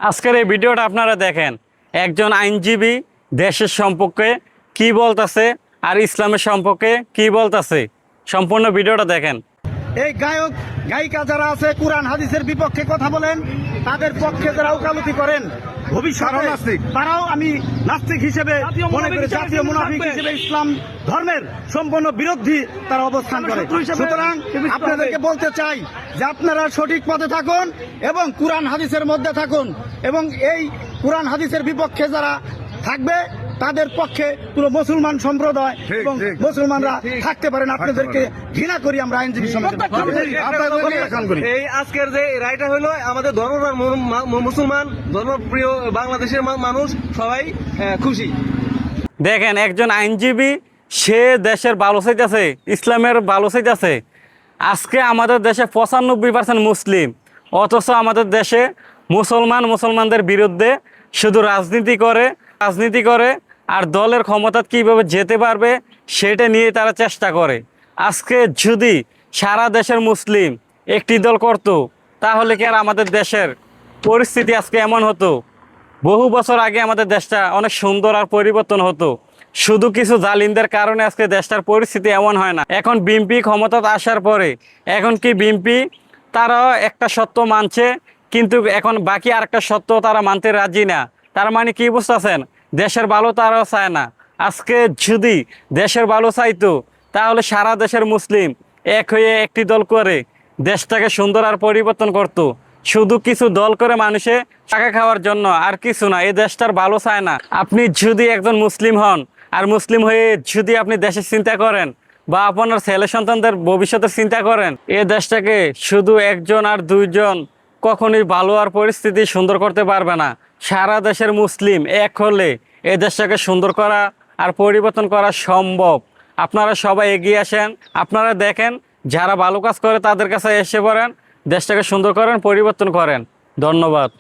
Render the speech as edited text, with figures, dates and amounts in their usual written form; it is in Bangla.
আজকের এই ভিডিওটা আপনারা দেখেন, একজন আইনজীবী দেশের সম্পর্কে কি বলতেছে আর ইসলামের সম্পর্কে কি বলতেছে। সম্পূর্ণ ভিডিওটা দেখেন। এই গায়ক গায়িকা যারা আছে কোরআন হাদিসের বিপক্ষে কথা বলেন, তাদের পক্ষে যারা ওকালতি করেন ভবিষ্যতে তারাও আমি নাস্তিক হিসেবে মনে করি, জাতীয় মুনাফিক হিসেবে ইসলাম ধর্মের সম্পূর্ণ বিরোধী তারা অবস্থান করে। সুতরাং আপনাদেরকে বলতে চাই যে আপনারা সঠিক পথে থাকুন এবং কোরআন হাদিসের মধ্যে থাকুন, এবং এই কোরআন হাদিসের বিপক্ষে যারা থাকবে তাদের পক্ষে পুরো মুসলমান সম্প্রদায় এবং মুসলমানরা থাকতে পারেন। আপনাদেরকে ঘৃণা করি আমরা আইনজীবী সমিতি। এই আজকের যে রায়টা হলো আমাদের ধর্মপ্রাণ মুসলমান ধর্মপ্রিয় বাংলাদেশের মানুষ সবাই খুশি। দেখেন, একজন আইনজীবী সে দেশের ভালো চাইতেছে, ইসলামের ভালো চাইতেছে। আজকে আমাদের দেশে 95% মুসলিম, অথচ আমাদের দেশে মুসলমানদের বিরুদ্ধে শুধু রাজনীতি করে আর দলের ক্ষমতা কীভাবে যেতে পারবে সেটা নিয়ে তারা চেষ্টা করে। আজকে যদি সারা দেশের মুসলিম একটি দল করত, তাহলে কি আর আমাদের দেশের পরিস্থিতি আজকে এমন হতো? বহু বছর আগে আমাদের দেশটা অনেক সুন্দর আর পরিবর্তন হতো। শুধু কিছু জালিমদের কারণে আজকে দেশটার পরিস্থিতি এমন হয় না। এখন বিএনপি ক্ষমতায় আসার পরে এখন কি বিএনপি তারা একটা সত্য মানছে, কিন্তু এখন বাকি আরেকটা সত্য তারা মানতে রাজি না। তার মানে কি বুঝতেছেন? দেশের ভালো তারাও চায় না। আজকে যদি দেশের ভালো চাইতো, তাহলে সারা দেশের মুসলিম এক হয়ে একটি দল করে দেশটাকে সুন্দর আর পরিবর্তন করত। শুধু কিছু দল করে মানুষে টাকা খাওয়ার জন্য, আর কিছু না। এই দেশটার ভালো চায় না। আপনি যদি একজন মুসলিম হন আর মুসলিম হয়ে যদি আপনি দেশের চিন্তা করেন বা আপনার ছেলে সন্তানদের ভবিষ্যতের চিন্তা করেন, এই দেশটাকে শুধু একজন আর দুইজন কখনোই ভালো আর পরিস্থিতি সুন্দর করতে পারবে না। সারা দেশের মুসলিম এক হলে এই দেশটাকে সুন্দর করা আর পরিবর্তন করা সম্ভব। আপনারা সবাই এগিয়ে আসেন, আপনারা দেখেন যারা ভালো কাজ করে তাদের কাছে এসে পড়েন, দেশটাকে সুন্দর করেন, পরিবর্তন করেন। ধন্যবাদ।